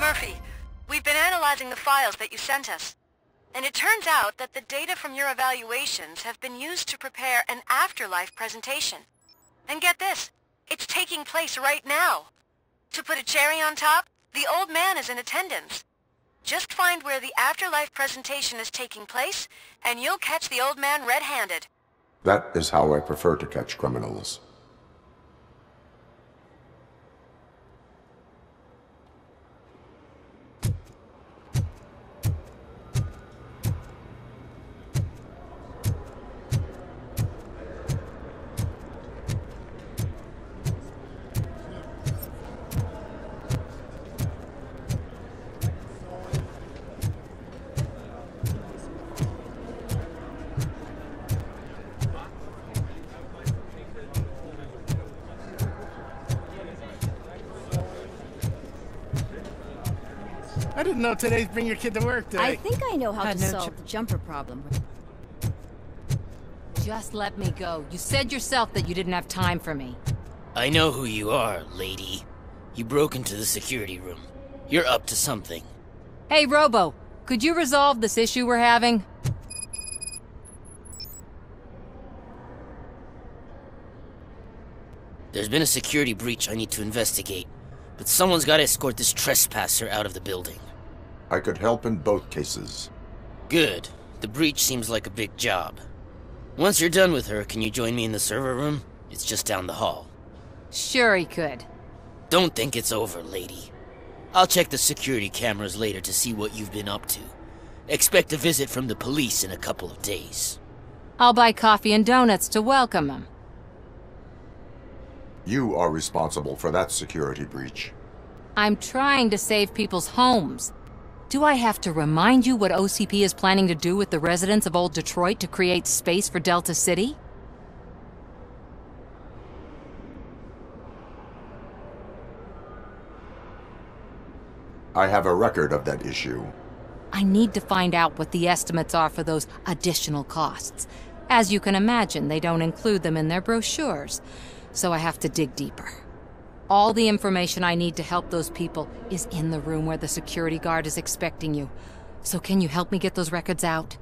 Murphy. We've been analyzing the files that you sent us. And it turns out that the data from your evaluations have been used to prepare an afterlife presentation. And get this, it's taking place right now. To put a cherry on top, the old man is in attendance. Just find where the afterlife presentation is taking place, and you'll catch the old man red-handed. That is how I prefer to catch criminals. I didn't know today's Bring Your Kid to Work Day. I think I know how to solve the jumper problem. Just let me go. You said yourself that you didn't have time for me. I know who you are, lady. You broke into the security room. You're up to something. Hey, Robo, could you resolve this issue we're having? There's been a security breach I need to investigate, but someone's got to escort this trespasser out of the building. I could help in both cases. Good. The breach seems like a big job. Once you're done with her, can you join me in the server room? It's just down the hall. Sure he could. Don't think it's over, lady. I'll check the security cameras later to see what you've been up to. Expect a visit from the police in a couple of days. I'll buy coffee and donuts to welcome him. You are responsible for that security breach. I'm trying to save people's homes. Do I have to remind you what OCP is planning to do with the residents of Old Detroit to create space for Delta City? I have a record of that issue. I need to find out what the estimates are for those additional costs. As you can imagine, they don't include them in their brochures, so I have to dig deeper. All the information I need to help those people is in the room where the security guard is expecting you. So can you help me get those records out?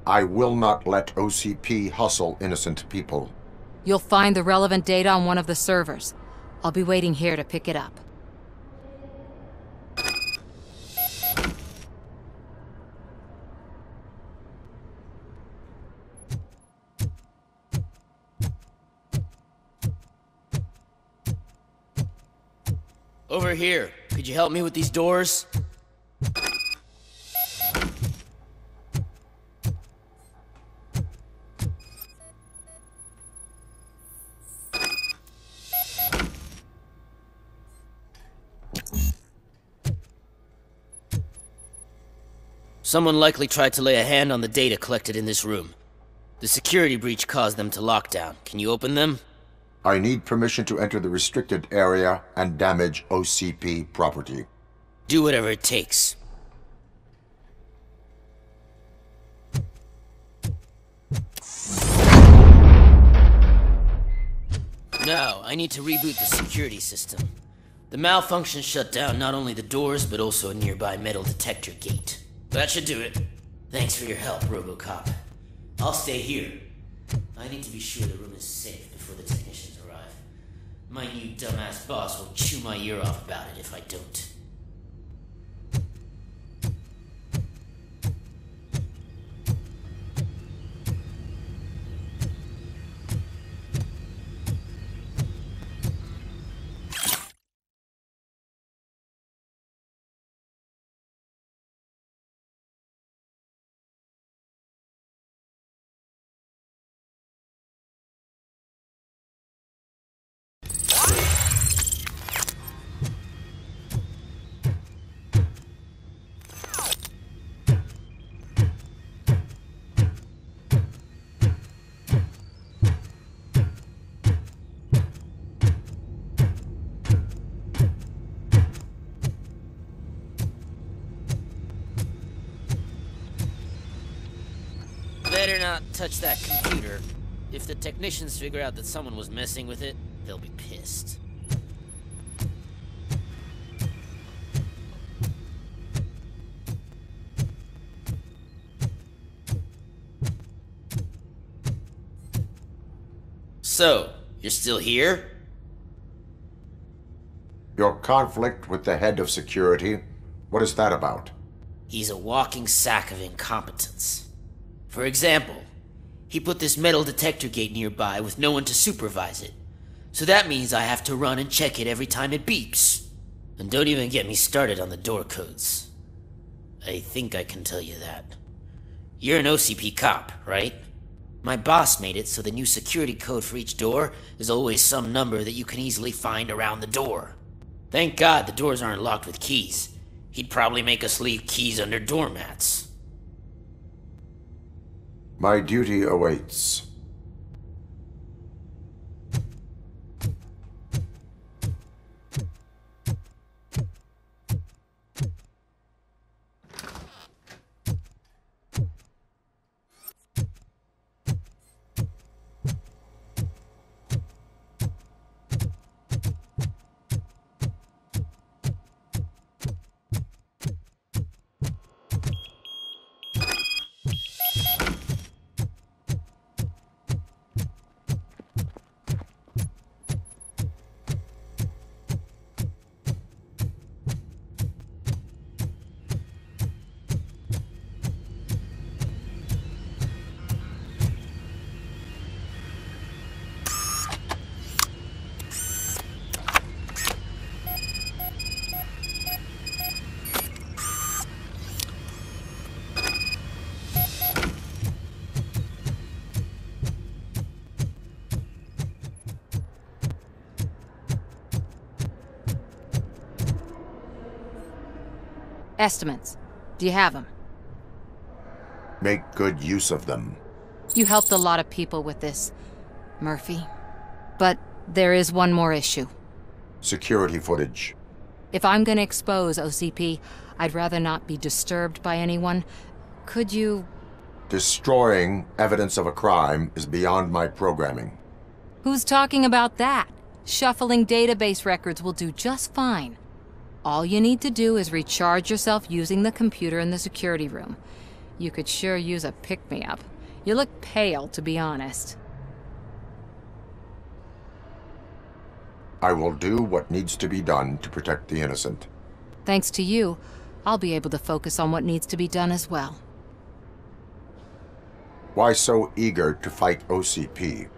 I will not let OCP hustle innocent people. You'll find the relevant data on one of the servers. I'll be waiting here to pick it up. Over here. Could you help me with these doors? Someone likely tried to lay a hand on the data collected in this room. The security breach caused them to lock down. Can you open them? I need permission to enter the restricted area and damage OCP property. Do whatever it takes. Now, I need to reboot the security system. The malfunction shut down not only the doors, but also a nearby metal detector gate. That should do it. Thanks for your help, Robocop. I'll stay here. I need to be sure the room is safe before the technicians arrive. My new dumbass boss will chew my ear off about it if I don't. Better not touch that computer. If the technicians figure out that someone was messing with it, they'll be pissed. So, you're still here? Your conflict with the head of security, what is that about? He's a walking sack of incompetence. For example, he put this metal detector gate nearby with no one to supervise it. So that means I have to run and check it every time it beeps. And don't even get me started on the door codes. I think I can tell you that. You're an OCP cop, right? My boss made it so the new security code for each door is always some number that you can easily find around the door. Thank God the doors aren't locked with keys. He'd probably make us leave keys under doormats. My duty awaits. Estimates. Do you have them? Make good use of them. You helped a lot of people with this, Murphy. But there is one more issue. Security footage. If I'm gonna expose OCP, I'd rather not be disturbed by anyone. Could you... Destroying evidence of a crime is beyond my programming. Who's talking about that? Shuffling database records will do just fine. All you need to do is recharge yourself using the computer in the security room. You could sure use a pick-me-up. You look pale, to be honest. I will do what needs to be done to protect the innocent. Thanks to you, I'll be able to focus on what needs to be done as well. Why so eager to fight OCP?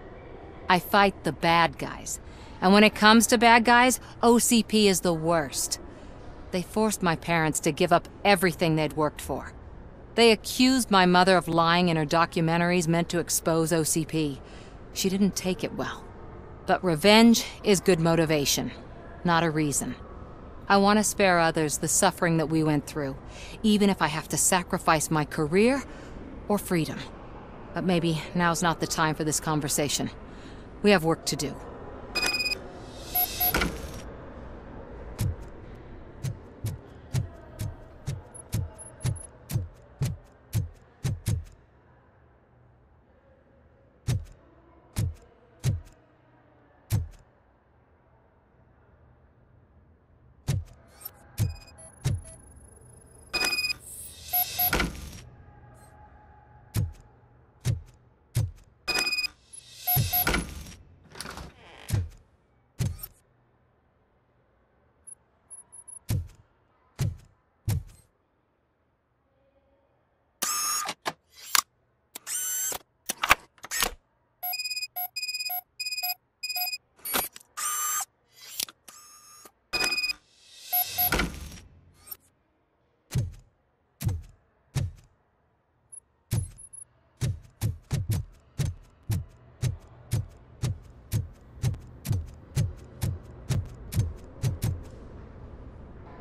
I fight the bad guys. And when it comes to bad guys, OCP is the worst. They forced my parents to give up everything they'd worked for. They accused my mother of lying in her documentaries meant to expose OCP. She didn't take it well. But revenge is good motivation, not a reason. I want to spare others the suffering that we went through, even if I have to sacrifice my career or freedom. But maybe now's not the time for this conversation. We have work to do.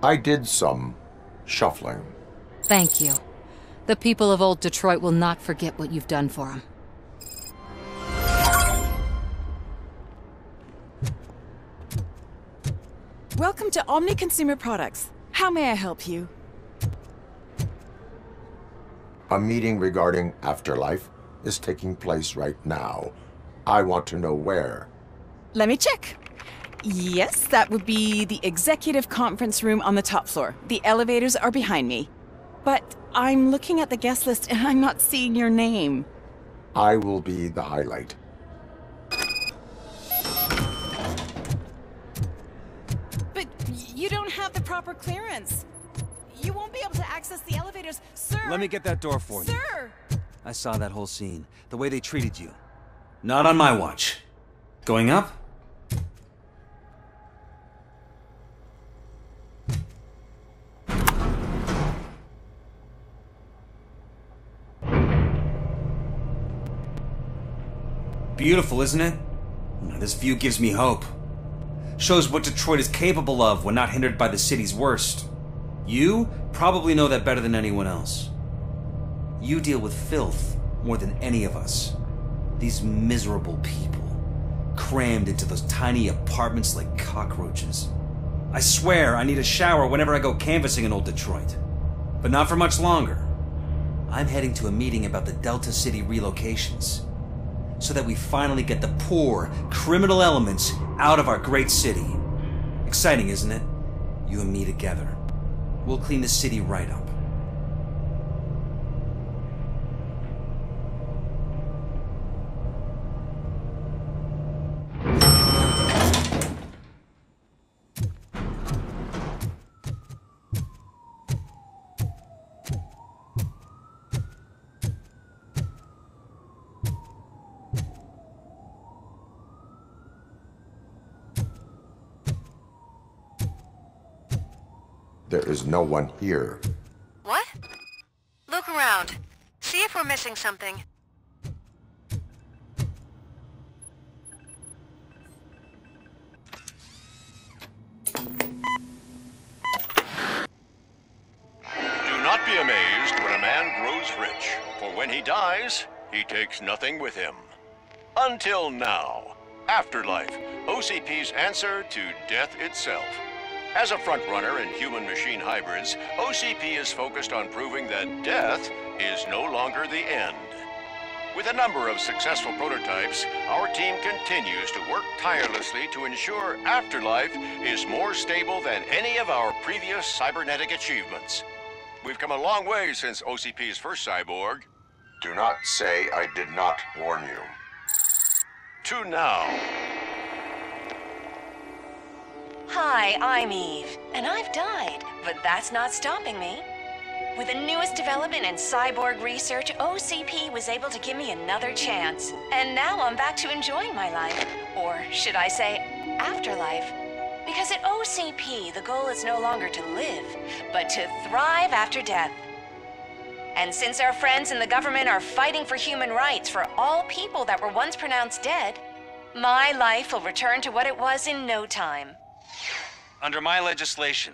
I did some shuffling. Thank you. The people of old Detroit will not forget what you've done for them. Welcome to Omni Consumer Products. How may I help you? A meeting regarding afterlife. is taking place right now. I want to know where. Let me check. Yes, that would be the executive conference room on the top floor. The elevators are behind me. But I'm looking at the guest list and I'm not seeing your name. I will be the highlight. But you don't have the proper clearance. You won't be able to access the elevators, sir. Let me get that door for you. Sir! I saw that whole scene. The way they treated you. Not on my watch. Going up? Beautiful, isn't it? This view gives me hope. Shows what Detroit is capable of when not hindered by the city's worst. You probably know that better than anyone else. You deal with filth more than any of us. These miserable people, crammed into those tiny apartments like cockroaches. I swear I need a shower whenever I go canvassing in old Detroit. But not for much longer. I'm heading to a meeting about the Delta City relocations, so that we finally get the poor, criminal elements out of our great city. Exciting, isn't it? You and me together. We'll clean the city right up. There is no one here. What? Look around. See if we're missing something. Do not be amazed when a man grows rich, for when he dies, he takes nothing with him. Until now. Afterlife, OCP's answer to death itself. As a frontrunner in human-machine hybrids, OCP is focused on proving that death is no longer the end. With a number of successful prototypes, our team continues to work tirelessly to ensure Afterlife is more stable than any of our previous cybernetic achievements. We've come a long way since OCP's first cyborg. Do not say I did not warn you. To now. Hi, I'm Eve, and I've died, but that's not stopping me. With the newest development in cyborg research, OCP was able to give me another chance. And now I'm back to enjoying my life. Or should I say, afterlife. Because at OCP, the goal is no longer to live, but to thrive after death. And since our friends in the government are fighting for human rights for all people that were once pronounced dead, my life will return to what it was in no time. Under my legislation,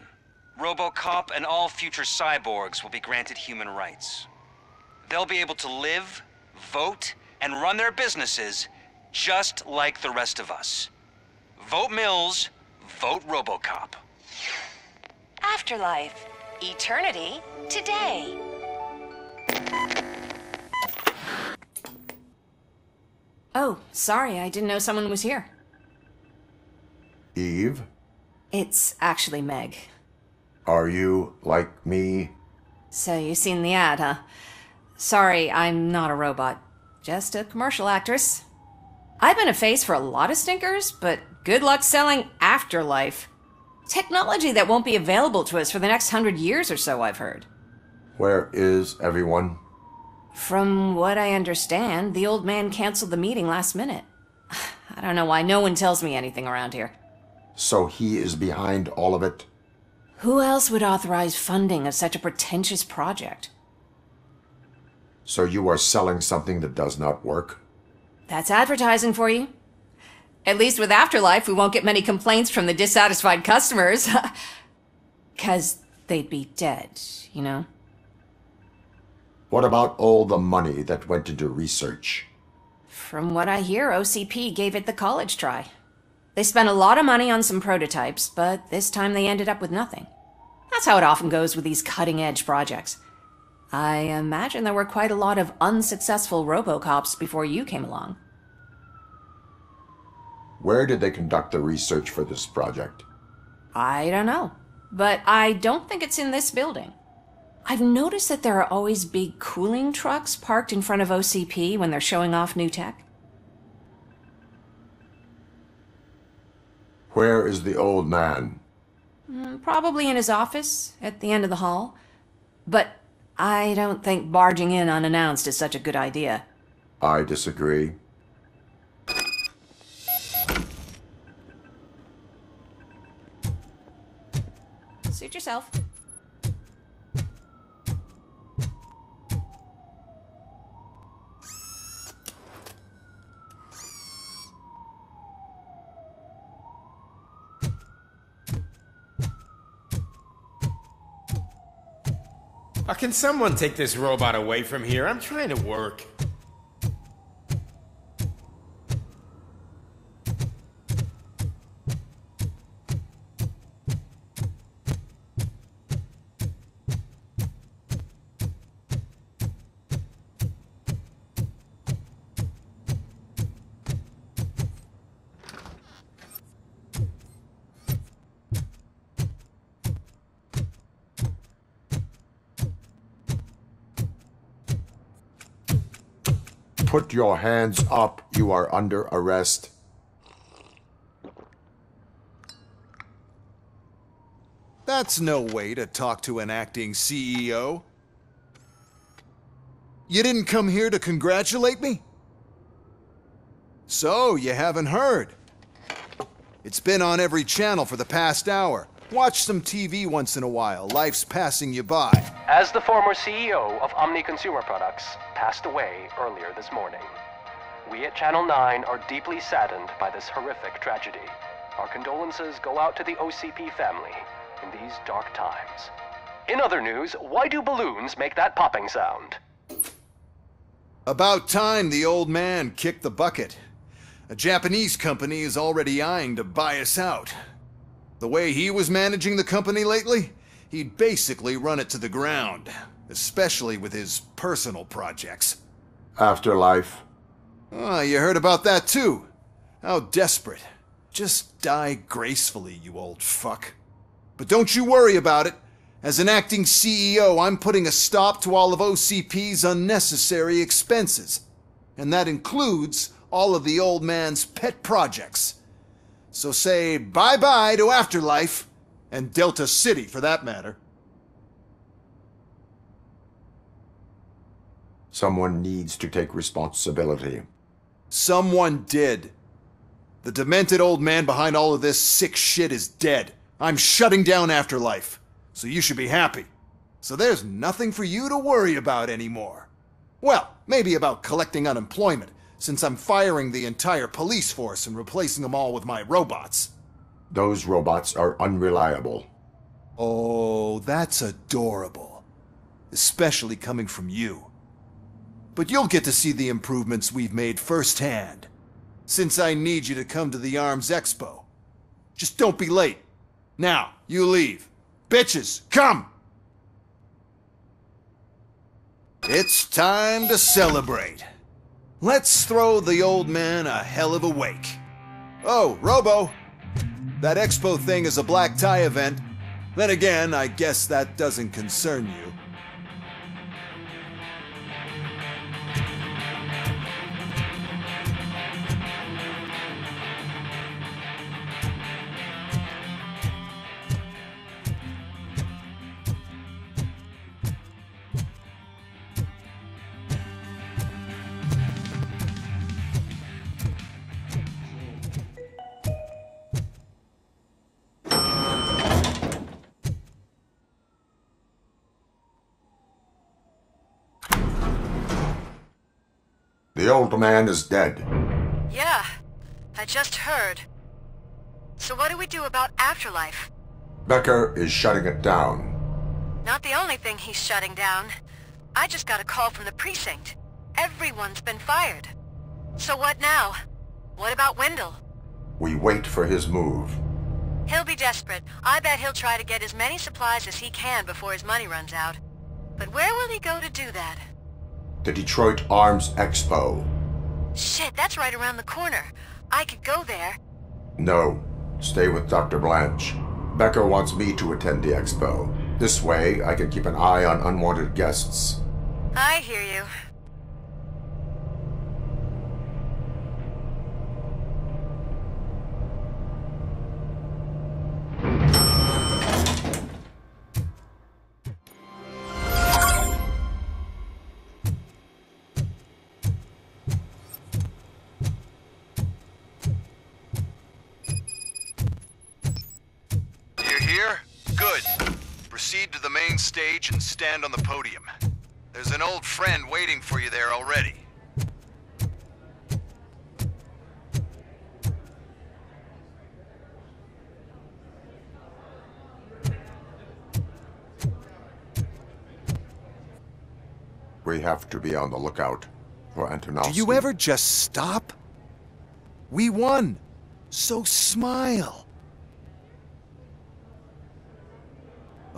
Robocop and all future cyborgs will be granted human rights. They'll be able to live, vote, and run their businesses just like the rest of us. Vote Mills, vote Robocop. Afterlife. Eternity. Today. Oh, sorry, I didn't know someone was here. Eve, It's actually Meg. are you like me? So you've seen the ad, huh? Sorry, I'm not a robot. Just a commercial actress. I've been a face for a lot of stinkers, but good luck selling Afterlife. Technology that won't be available to us for the next 100 years or so, I've heard. Where is everyone? From what I understand, the old man canceled the meeting last minute. I don't know why no one tells me anything around here. So he is behind all of it? Who else would authorize funding of such a pretentious project? So you are selling something that does not work? That's advertising for you. At least with Afterlife, we won't get many complaints from the dissatisfied customers. 'Cause they'd be dead, you know? What about all the money that went into research? From what I hear, OCP gave it the college try. They spent a lot of money on some prototypes, but this time they ended up with nothing. That's how it often goes with these cutting-edge projects. I imagine there were quite a lot of unsuccessful Robocops before you came along. Where did they conduct the research for this project? I don't know, but I don't think it's in this building. I've noticed that there are always big cooling trucks parked in front of OCP when they're showing off new tech. Where is the old man? Probably in his office, at the end of the hall. But I don't think barging in unannounced is such a good idea. I disagree. Suit yourself. Can someone take this robot away from here? I'm trying to work. Put your hands up. You are under arrest. That's no way to talk to an acting CEO. You didn't come here to congratulate me? So, you haven't heard. It's been on every channel for the past hour. Watch some TV once in a while. Life's passing you by. As the former CEO of Omni Consumer Products passed away earlier this morning, we at Channel 9 are deeply saddened by this horrific tragedy. Our condolences go out to the OCP family in these dark times. In other news, why do balloons make that popping sound? About time the old man kicked the bucket. A Japanese company is already eyeing to buy us out. The way he was managing the company lately, he'd basically run it to the ground, especially with his personal projects. Afterlife. Oh, you heard about that too. How desperate. Just die gracefully, you old fuck. But don't you worry about it. As an acting CEO, I'm putting a stop to all of OCP's unnecessary expenses. And that includes all of the old man's pet projects. So say bye-bye to Afterlife, and Delta City for that matter. Someone needs to take responsibility. Someone did. The demented old man behind all of this sick shit is dead. I'm shutting down Afterlife, so you should be happy. So there's nothing for you to worry about anymore. Well, maybe about collecting unemployment, since I'm firing the entire police force and replacing them all with my robots. Those robots are unreliable. Oh, that's adorable. Especially coming from you. But you'll get to see the improvements we've made firsthand, since I need you to come to the Arms Expo. Just don't be late. Now, you leave. Bitches, come! It's time to celebrate. Let's throw the old man a hell of a wake. Oh, Robo! That expo thing is a black tie event. Then again, I guess that doesn't concern you. The old man is dead. Yeah, I just heard. So what do we do about Afterlife? Becker is shutting it down. Not the only thing he's shutting down. I just got a call from the precinct. Everyone's been fired. So what now? What about Wendell? We wait for his move. He'll be desperate. I bet he'll try to get as many supplies as he can before his money runs out. But where will he go to do that? The Detroit Arms Expo. Shit, that's right around the corner. I could go there. No. Stay with Dr. Blanche. Becker wants me to attend the expo. This way, I can keep an eye on unwanted guests. I hear you. Proceed to the main stage and stand on the podium. There's an old friend waiting for you there already. We have to be on the lookout for Antonovsky. Do you ever just stop? We won, so smile.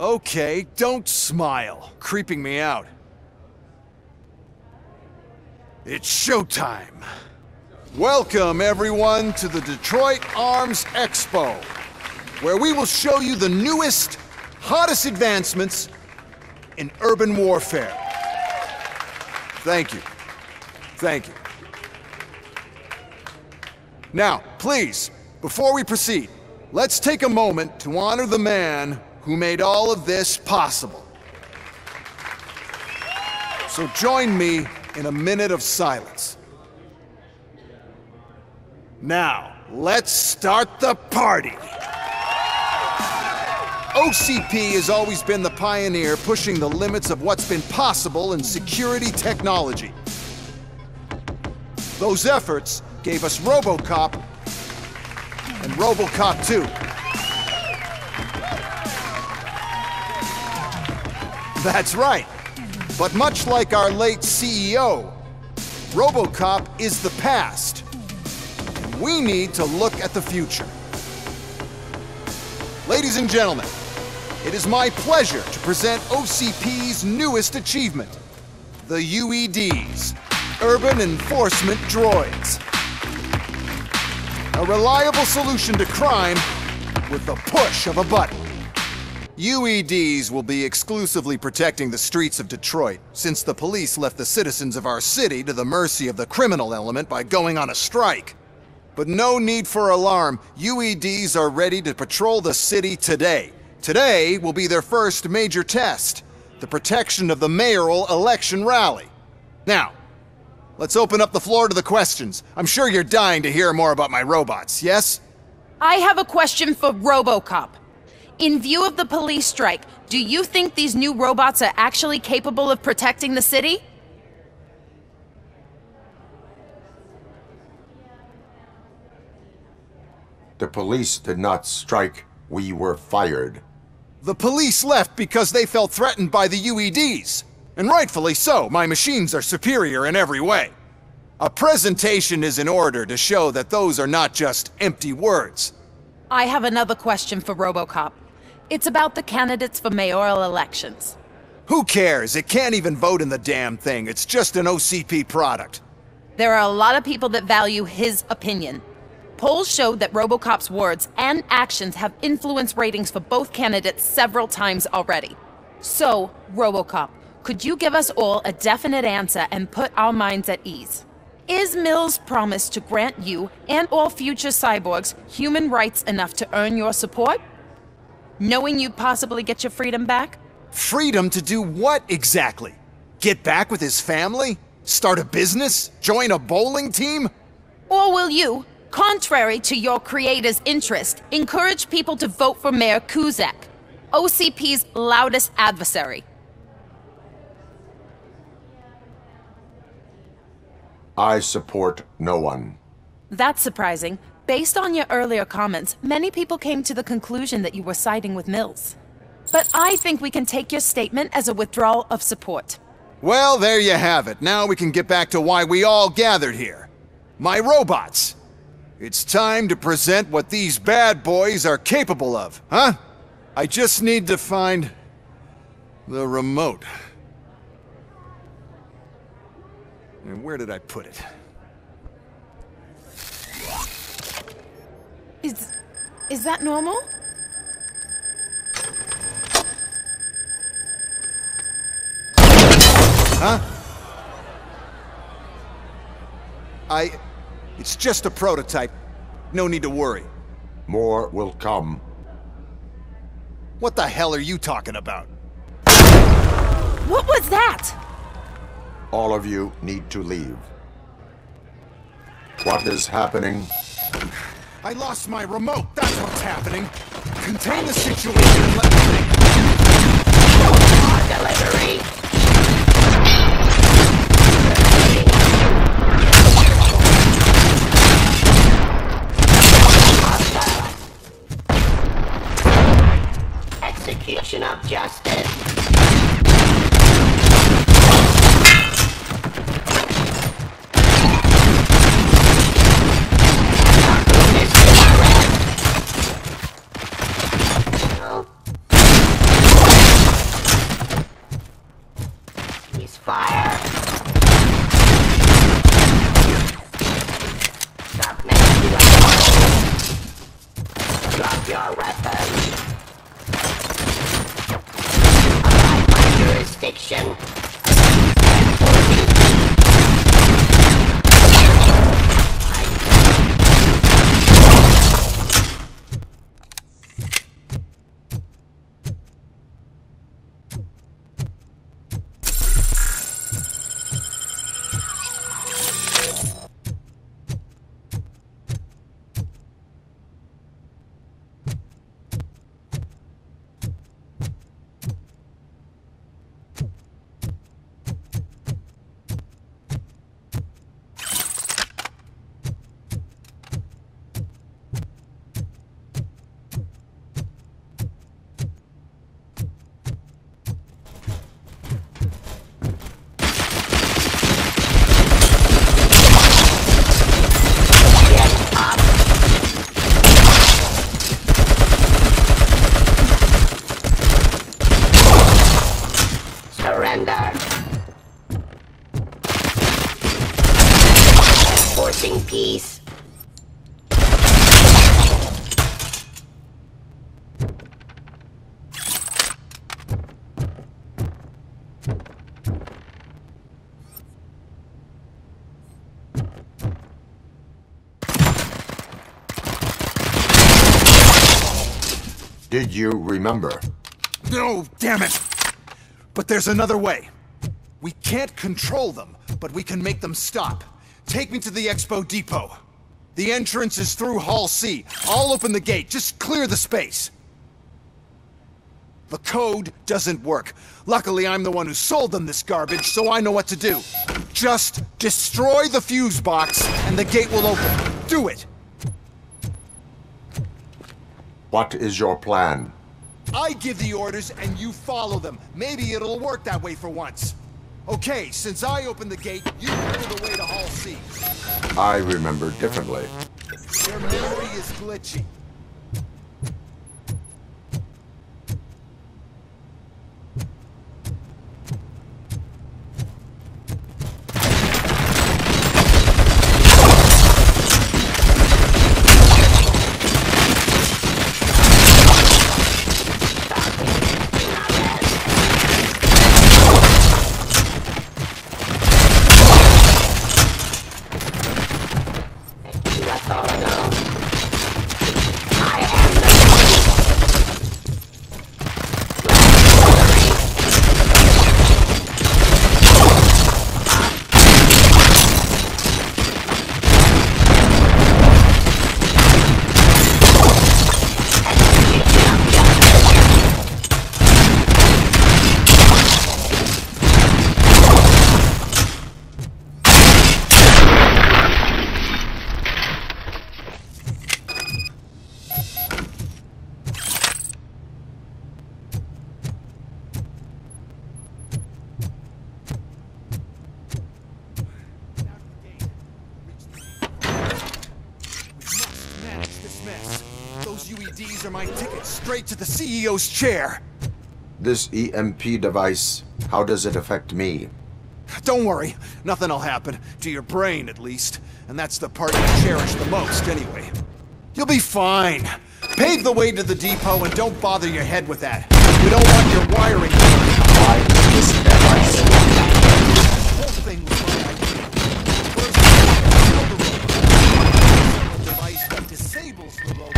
Okay, don't smile. Creeping me out. It's showtime. Welcome, everyone, to the Detroit Arms Expo, where we will show you the newest, hottest advancements in urban warfare. Thank you. Thank you. Now, please, before we proceed, let's take a moment to honor the man who made all of this possible. So join me in a minute of silence. Now, let's start the party! OCP has always been the pioneer pushing the limits of what's been possible in security technology. Those efforts gave us Robocop and Robocop 2. That's right. But much like our late CEO, Robocop is the past. And we need to look at the future. Ladies and gentlemen, it is my pleasure to present OCP's newest achievement, the UEDs, Urban Enforcement Droids. A reliable solution to crime with the push of a button. UEDs will be exclusively protecting the streets of Detroit, since the police left the citizens of our city to the mercy of the criminal element by going on a strike. But no need for alarm, UEDs are ready to patrol the city today. Today will be their first major test, the protection of the mayoral election rally. Now, let's open up the floor to the questions. I'm sure you're dying to hear more about my robots, yes? I have a question for Robocop. In view of the police strike, do you think these new robots are actually capable of protecting the city? The police did not strike. We were fired. The police left because they felt threatened by the UEDs. And rightfully so, my machines are superior in every way. A presentation is in order to show that those are not just empty words. I have another question for Robocop. It's about the candidates for mayoral elections. Who cares? It can't even vote in the damn thing. It's just an OCP product. There are a lot of people that value his opinion. Polls showed that Robocop's words and actions have influenced ratings for both candidates several times already. So, Robocop, could you give us all a definite answer and put our minds at ease? Is Mills' promise to grant you and all future cyborgs human rights enough to earn your support? Knowing you'd possibly get your freedom back? Freedom to do what exactly? Get back with his family? Start a business? Join a bowling team? Or will you, contrary to your creator's interest, encourage people to vote for Mayor Kuzak, OCP's loudest adversary? I support no one. That's surprising. Based on your earlier comments, many people came to the conclusion that you were siding with Mills. But I think we can take your statement as a withdrawal of support. Well, there you have it. Now we can get back to why we all gathered here. My robots. It's time to present what these bad boys are capable of, huh? I just need to find the remote. And where did I put it? Is that normal? Huh? It's just a prototype. No need to worry. More will come. What the hell are you talking about? What was that? All of you need to leave. What is happening? I lost my remote. That's what's happening. Contain the situation and let me think. Delivery. Execution of justice. He's fire. Stop making drop your weapon. Jurisdiction. Enforcing peace. Did you remember? No, damn it! But there's another way. We can't control them, but we can make them stop. Take me to the Expo Depot. The entrance is through Hall C. I'll open the gate. Just clear the space. The code doesn't work. Luckily, I'm the one who sold them this garbage, so I know what to do. Just destroy the fuse box, and the gate will open. Do it! What is your plan? I give the orders, and you follow them. Maybe it'll work that way for once. Okay, since I opened the gate, you clear the way to Hall C. I remember differently. Your memory is glitchy. UEDs are my ticket straight to the CEO's chair. This EMP device, how does it affect me? Don't worry, nothing'll happen. To your brain, at least. And that's the part you cherish the most, anyway. You'll be fine. Pave the way to the depot and don't bother your head with that. We don't want your wiring. The whole thing was my idea. First, build a device that disables the robot.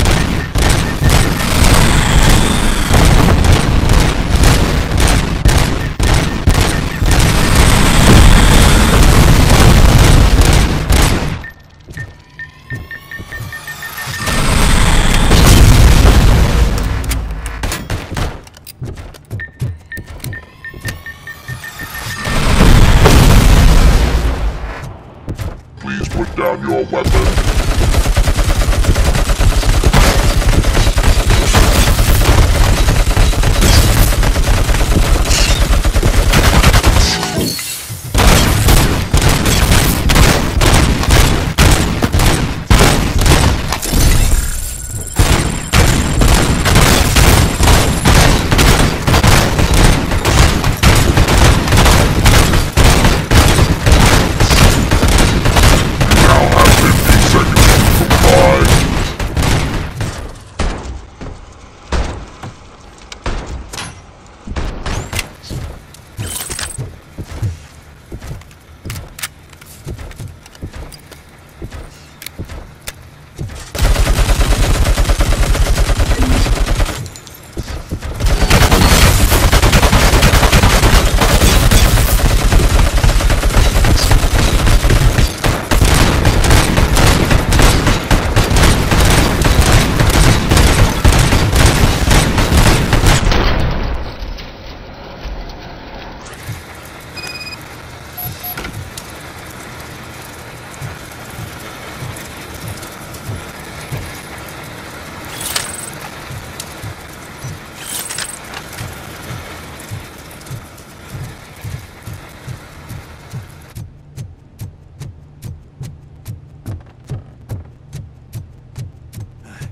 Put down your weapon.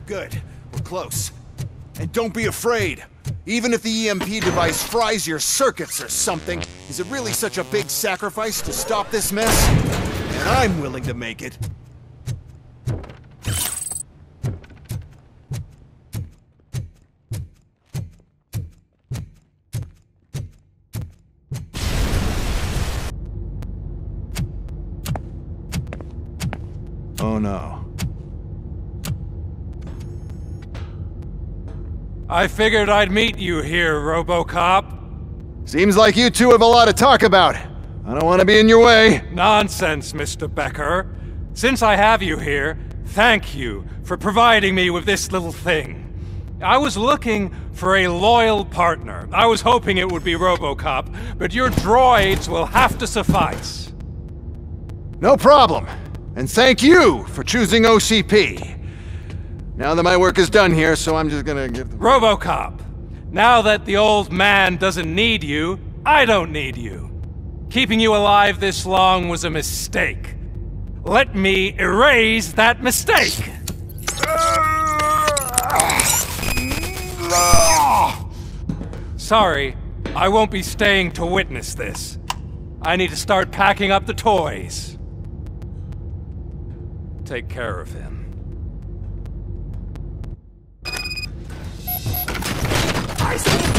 Good. We're close. And don't be afraid. Even if the EMP device fries your circuits or something, is it really such a big sacrifice to stop this mess? And I'm willing to make it. Oh no. I figured I'd meet you here, Robocop. Seems like you two have a lot to talk about. I don't want to be in your way. Nonsense, Mr. Becker. Since I have you here, thank you for providing me with this little thing. I was looking for a loyal partner. I was hoping it would be Robocop, but your droids will have to suffice. No problem. And thank you for choosing OCP. Now that my work is done here, so I'm just gonna give... Robocop, now that the old man doesn't need you, I don't need you. Keeping you alive this long was a mistake. Let me erase that mistake! Sorry, I won't be staying to witness this. I need to start packing up the toys. Take care of him. I see.